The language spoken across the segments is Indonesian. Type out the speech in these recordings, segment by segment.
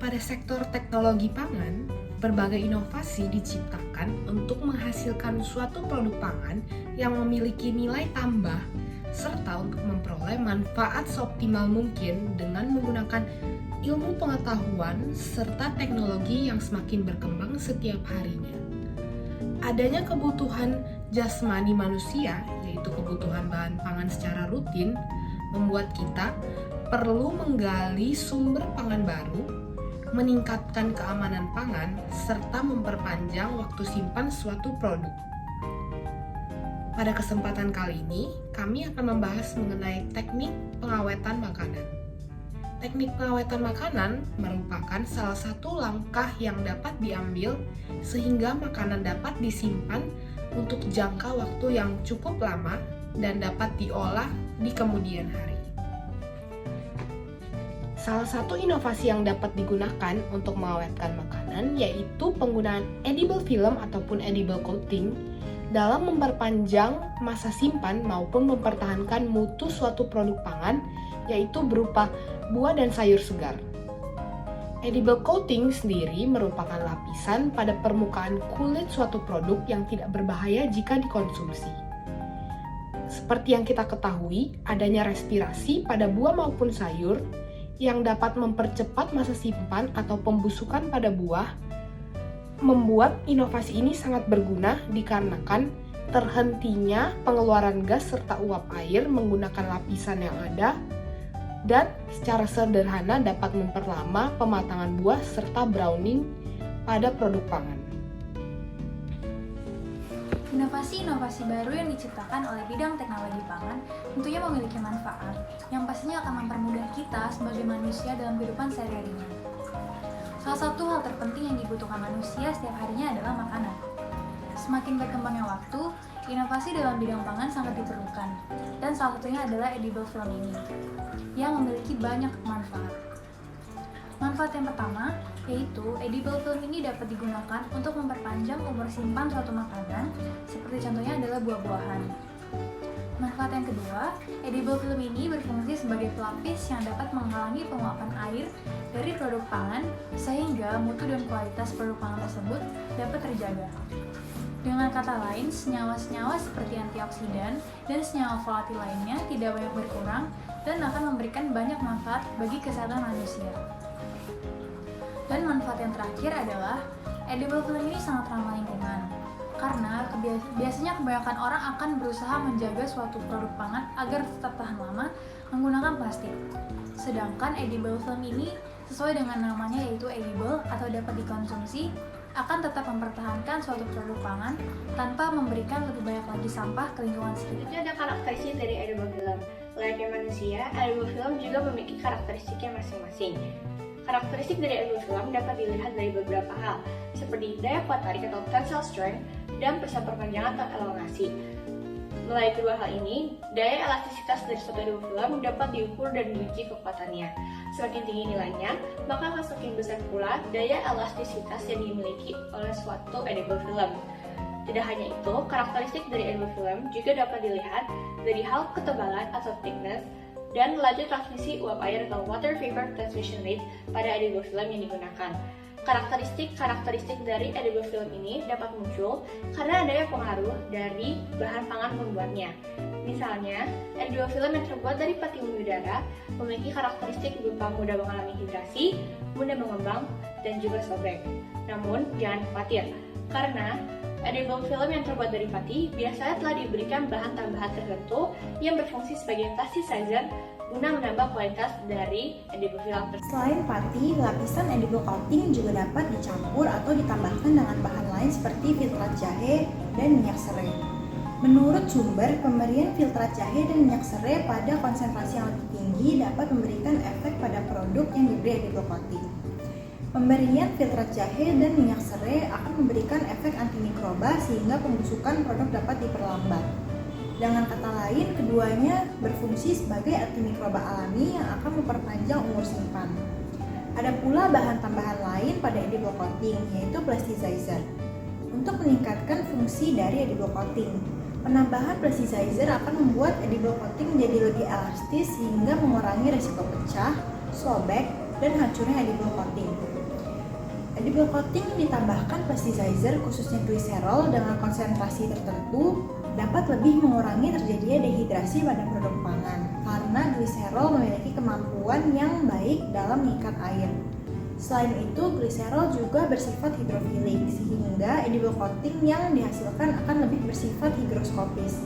Pada sektor teknologi pangan, berbagai inovasi diciptakan untuk menghasilkan suatu produk pangan yang memiliki nilai tambah serta untuk memperoleh manfaat seoptimal mungkin dengan menggunakan ilmu pengetahuan serta teknologi yang semakin berkembang setiap harinya. Adanya kebutuhan jasmani manusia, yaitu kebutuhan bahan pangan secara rutin, membuat kita perlu menggali sumber pangan baru, meningkatkan keamanan pangan, serta memperpanjang waktu simpan suatu produk. Pada kesempatan kali ini, kami akan membahas mengenai teknik pengawetan makanan. Teknik pengawetan makanan merupakan salah satu langkah yang dapat diambil sehingga makanan dapat disimpan untuk jangka waktu yang cukup lama dan dapat diolah di kemudian hari. Salah satu inovasi yang dapat digunakan untuk mengawetkan makanan yaitu penggunaan edible film ataupun edible coating dalam memperpanjang masa simpan maupun mempertahankan mutu suatu produk pangan, yaitu berupa buah dan sayur segar. Edible coating sendiri merupakan lapisan pada permukaan kulit suatu produk yang tidak berbahaya jika dikonsumsi. Seperti yang kita ketahui, adanya respirasi pada buah maupun sayur yang dapat mempercepat masa simpan atau pembusukan pada buah, membuat inovasi ini sangat berguna dikarenakan terhentinya pengeluaran gas serta uap air menggunakan lapisan yang ada dan secara sederhana dapat memperlama pematangan buah serta browning pada produk pangan. Inovasi-inovasi baru yang diciptakan oleh bidang teknologi pangan tentunya memiliki manfaat yang pastinya akan mempermudah kita sebagai manusia dalam kehidupan sehari-harinya. Salah satu hal terpenting yang dibutuhkan manusia setiap harinya adalah makanan. Semakin berkembangnya waktu, inovasi dalam bidang pangan sangat diperlukan, dan salah satunya adalah edible film ini, yang memiliki banyak manfaat. Manfaat yang pertama, yaitu edible film ini dapat digunakan untuk memperpanjang umur simpan suatu makanan, seperti contohnya adalah buah-buahan. Manfaat yang kedua, edible film ini berfungsi sebagai pelapis yang dapat menghalangi penguapan air dari produk pangan sehingga mutu dan kualitas produk pangan tersebut dapat terjaga. Dengan kata lain, senyawa-senyawa seperti antioksidan dan senyawa volatil lainnya tidak banyak berkurang dan akan memberikan banyak manfaat bagi kesehatan manusia. Dan manfaat yang terakhir adalah edible film ini sangat ramah lingkungan. Karena biasanya kebanyakan orang akan berusaha menjaga suatu produk pangan agar tetap tahan lama menggunakan plastik. Sedangkan edible film ini sesuai dengan namanya yaitu edible atau dapat dikonsumsi, akan tetap mempertahankan suatu produk pangan tanpa memberikan lebih banyak lagi sampah ke lingkungan sekitar. Itu ada karakteristik dari edible film. Layaknya manusia, edible film juga memiliki karakteristiknya masing-masing. Karakteristik dari edible film dapat dilihat dari beberapa hal, seperti daya kuat tarik atau tensile strength dan perpanjangan atau elongasi. Melalui kedua hal ini, daya elastisitas dari suatu edible film dapat diukur dan diuji kekuatannya. Semakin tinggi nilainya, maka akan semakin besar pula daya elastisitas yang dimiliki oleh suatu edible film. Tidak hanya itu, karakteristik dari edible film juga dapat dilihat dari hal ketebalan atau thickness dan laju transmisi uap air atau water vapor transmission rate pada edible film yang digunakan. Karakteristik dari edible film ini dapat muncul karena adanya pengaruh dari bahan pangan pembuatnya. Misalnya, edible film yang terbuat dari pati udara memiliki karakteristik berupa mudah mengalami hidrasi, mudah mengembang, dan juga sobek. Namun, jangan khawatir, karena edible film yang terbuat dari pati biasanya telah diberikan bahan tambahan tertentu yang berfungsi sebagai plasticizer guna menambah kualitas dari edible film tersebut. Selain pati, lapisan edible coating juga dapat dicampur atau ditambahkan dengan bahan lain seperti filtrat jahe dan minyak serai. Menurut sumber, pemberian filtrat jahe dan minyak serai pada konsentrasi yang lebih tinggi dapat memberikan efek pada produk yang diberi edible coating. Pemberian filtrat jahe dan minyak serai akan memberikan efek antimikroba sehingga pembusukan produk dapat diperlambat. Dengan kata lain, keduanya berfungsi sebagai antimikroba alami yang akan memperpanjang umur simpan. Ada pula bahan tambahan lain pada edible coating, yaitu plasticizer. Untuk meningkatkan fungsi dari edible coating, penambahan plasticizer akan membuat edible coating menjadi lebih elastis sehingga mengurangi risiko pecah, sobek, dan hancurnya edible coating. Edible coating ditambahkan plasticizer khususnya gliserol dengan konsentrasi tertentu dapat lebih mengurangi terjadinya dehidrasi pada produk pangan karena gliserol memiliki kemampuan yang baik dalam mengikat air. Selain itu, gliserol juga bersifat hidrofilik sehingga edible coating yang dihasilkan akan lebih bersifat higroskopis.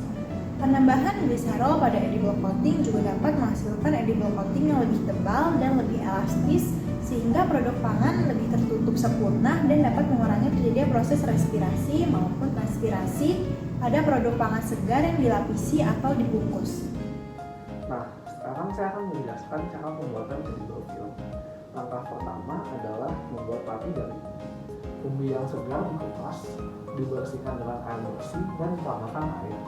Penambahan gliserol pada edible coating juga dapat menghasilkan edible coating yang lebih tebal dan lebih elastis sehingga produk pangan lebih tertutup sempurna dan dapat mengurangi terjadinya proses respirasi maupun transpirasi pada produk pangan segar yang dilapisi atau dibungkus. Nah, sekarang saya akan menjelaskan cara pembuatan edible film. Langkah pertama adalah membuat pati dari umbi yang segar dikupas, dibersihkan dengan air bersih dan ditambahkan air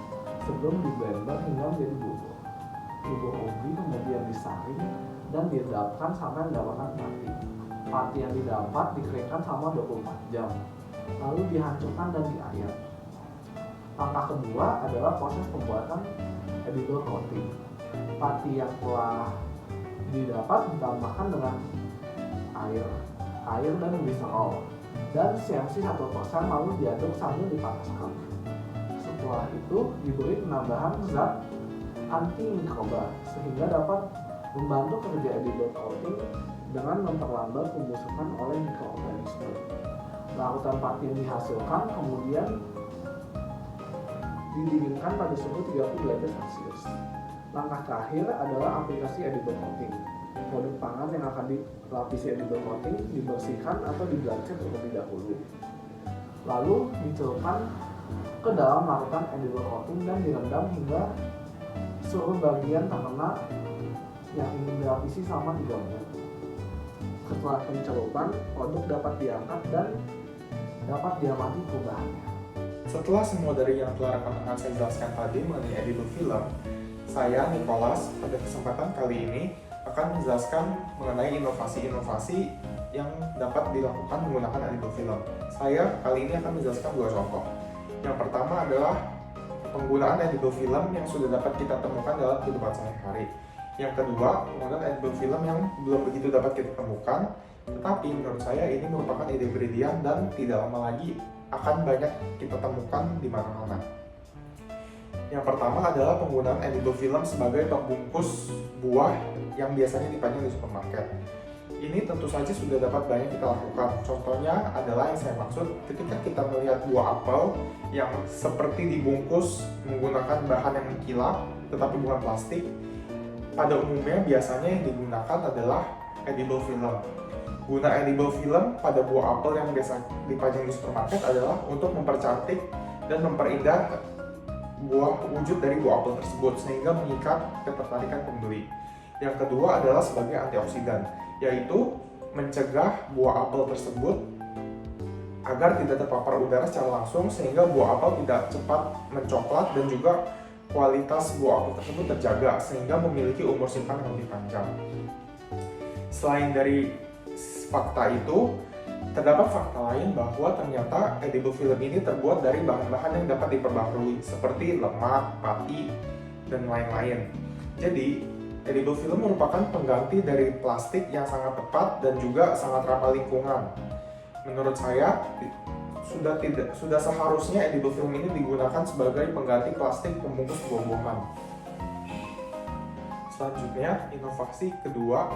sebelum di-blender hingga menjadi bubur. Bubur umbi kemudian disaring dan diendapkan sampai mendapatkan pati. Pati yang didapat dikeringkan selama 24 jam, lalu dihancurkan dan diayak. Langkah kedua adalah proses pembuatan edible coating. Pati yang telah didapat ditambahkan dengan air dan gliserol dan CMC 1% lalu diaduk sambil dipanaskan. Setelah itu diberi penambahan zat anti mikroba sehingga dapat membantu kerja edible coating dengan memperlambat pembusukan oleh mikroorganisme. Larutan pati yang dihasilkan kemudian didinginkan pada suhu 30 derajat Celcius. Langkah terakhir adalah aplikasi edible coating. Produk pangan yang akan dilapisi edible coating dibersihkan atau diblanchet terlebih dahulu. Lalu dicelupkan ke dalam larutan edible coating dan direndam hingga seluruh bagian terkena yang ingin dilapisi selama 3 menit. Setelah pencelupan, produk dapat diangkat dan dapat diamati perubahannya. Setelah semua dari yang telah rekan-rekan saya jelaskan tadi mengenai edible film, saya, Nicholas, pada kesempatan kali ini akan menjelaskan mengenai inovasi-inovasi yang dapat dilakukan menggunakan edible film. Saya kali ini akan menjelaskan 2 contoh. Yang pertama adalah penggunaan edible film yang sudah dapat kita temukan dalam kehidupan sehari-hari. Yang kedua, penggunaan edible film yang belum begitu dapat kita temukan, tetapi menurut saya ini merupakan ide brilian dan tidak lama lagi akan banyak kita temukan di mana-mana. Yang pertama adalah penggunaan edible film sebagai pembungkus buah yang biasanya dipajang di supermarket. Ini tentu saja sudah dapat banyak kita lakukan. Contohnya adalah yang saya maksud ketika kita melihat buah apel yang seperti dibungkus menggunakan bahan yang mengkilap tetapi bukan plastik. Pada umumnya biasanya yang digunakan adalah edible film. Guna edible film pada buah apel yang biasa dipajang di supermarket adalah untuk mempercantik dan memperindah wujud dari buah apel tersebut sehingga mengikat ketertarikan pembeli. Yang kedua adalah sebagai antioksidan, yaitu mencegah buah apel tersebut agar tidak terpapar udara secara langsung sehingga buah apel tidak cepat mencoklat dan juga kualitas buah apel tersebut terjaga sehingga memiliki umur simpan yang lebih panjang. Selain dari fakta itu, terdapat fakta lain bahwa ternyata edible film ini terbuat dari bahan-bahan yang dapat diperbaharui seperti lemak, pati, dan lain-lain. Jadi, edible film merupakan pengganti dari plastik yang sangat tepat dan juga sangat ramah lingkungan. Menurut saya, sudah seharusnya edible film ini digunakan sebagai pengganti plastik pembungkus buah-buahan. Selanjutnya, inovasi kedua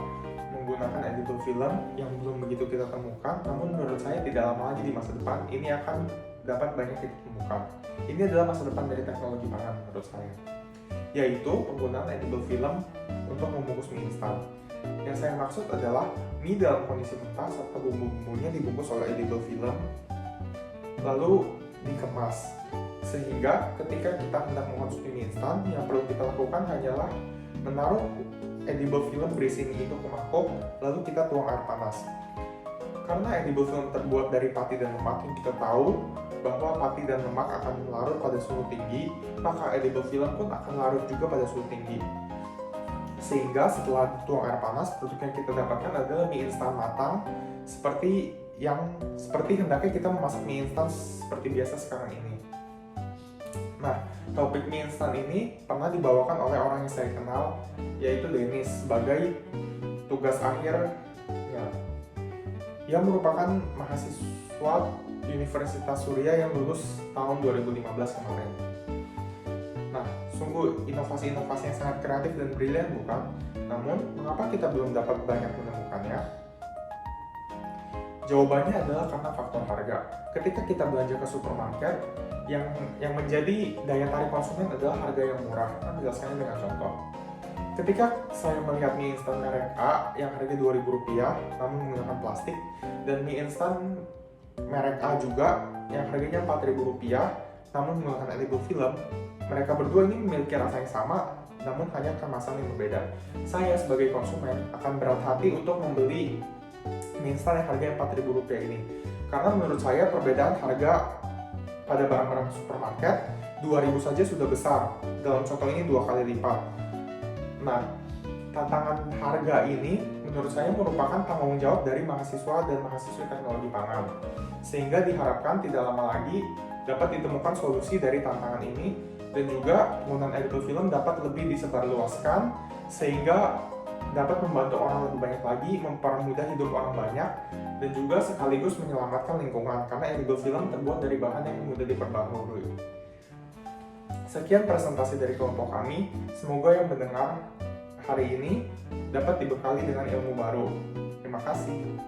menggunakan edible film yang belum begitu kita temukan, namun menurut saya tidak lama lagi di masa depan ini akan dapat banyak kita temukan. Ini adalah masa depan dari teknologi pangan menurut saya, yaitu penggunaan edible film untuk membungkus mie instan. Yang saya maksud adalah mie dalam kondisi mentah serta bumbu-bumbunya dibungkus oleh edible film lalu dikemas, sehingga ketika kita hendak mengonsumsi mie instan, yang perlu kita lakukan hanyalah menaruh edible film berisi mie itu ke mangkok, lalu kita tuang air panas. Karena edible film terbuat dari pati dan lemak yang kita tahu bahwa pati dan lemak akan larut pada suhu tinggi, maka edible film pun akan larut juga pada suhu tinggi. Sehingga setelah tuang air panas, produk yang kita dapatkan adalah mie instan matang seperti hendaknya kita memasak mie instan seperti biasa sekarang ini. Nah, topik mie instan ini pernah dibawakan oleh orang yang saya kenal, yaitu Dennis, sebagai tugas akhirnya. Ia merupakan mahasiswa Universitas Surya yang lulus tahun 2015 kemarin. Nah, sungguh inovasi-inovasi yang sangat kreatif dan brilian, bukan? Namun, mengapa kita belum dapat banyak menemukannya? Jawabannya adalah karena faktor harga. Ketika kita belanja ke supermarket, yang menjadi daya tarik konsumen adalah harga yang murah. Nah, menjelaskannya dengan contoh. Ketika saya melihat mie instan merek A yang harga Rp2.000 namun menggunakan plastik, dan mie instan merek A juga yang harganya Rp4.000 namun menggunakan edible film, mereka berdua ini memiliki rasa yang sama namun hanya kemasan yang berbeda. Saya sebagai konsumen akan berat hati untuk membeli mie instan yang harganya Rp4.000 ini, karena menurut saya perbedaan harga pada barang-barang supermarket Rp2.000 saja sudah besar. Dalam contoh ini 2 kali lipat. Nah, tantangan harga ini menurut saya merupakan tanggung jawab dari mahasiswa dan mahasiswi teknologi pangan. Sehingga diharapkan tidak lama lagi dapat ditemukan solusi dari tantangan ini, dan juga penggunaan edible film dapat lebih disebarluaskan sehingga dapat membantu orang lebih banyak lagi, mempermudah hidup orang banyak, dan juga sekaligus menyelamatkan lingkungan karena edible film terbuat dari bahan yang mudah diperbarui. Sekian presentasi dari kelompok kami. Semoga yang mendengar hari ini dapat dibekali dengan ilmu baru. Terima kasih.